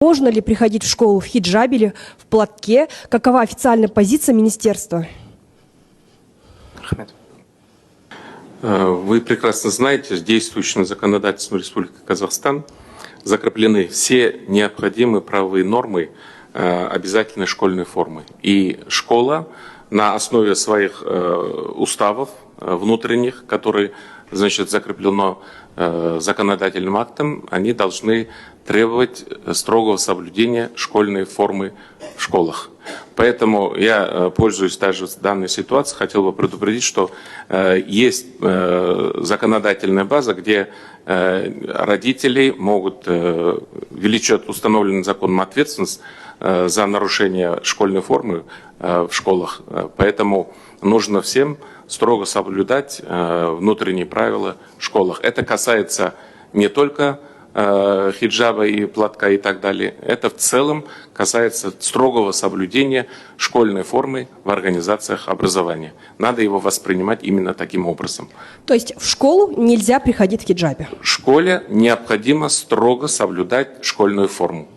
Можно ли приходить в школу в хиджабе или в платке? Какова официальная позиция министерства? Вы прекрасно знаете, действующим законодательством Республики Казахстан закреплены все необходимые правовые нормы обязательной школьной формы. И школа на основе своих уставов внутренних, которые, значит, закреплено законодательным актом, они должны требовать строгого соблюдения школьной формы в школах. Поэтому я, пользуясь даже данной ситуацией, хотел бы предупредить, что есть законодательная база, где родители могут влечь установленным законом ответственность за нарушение школьной формы в школах. Поэтому нужно всем строго соблюдать внутренние правила в школах. Это касается не только хиджаба и платка и так далее. Это в целом касается строгого соблюдения школьной формы в организациях образования. Надо его воспринимать именно таким образом. То есть в школу нельзя приходить в хиджабе? В школе необходимо строго соблюдать школьную форму.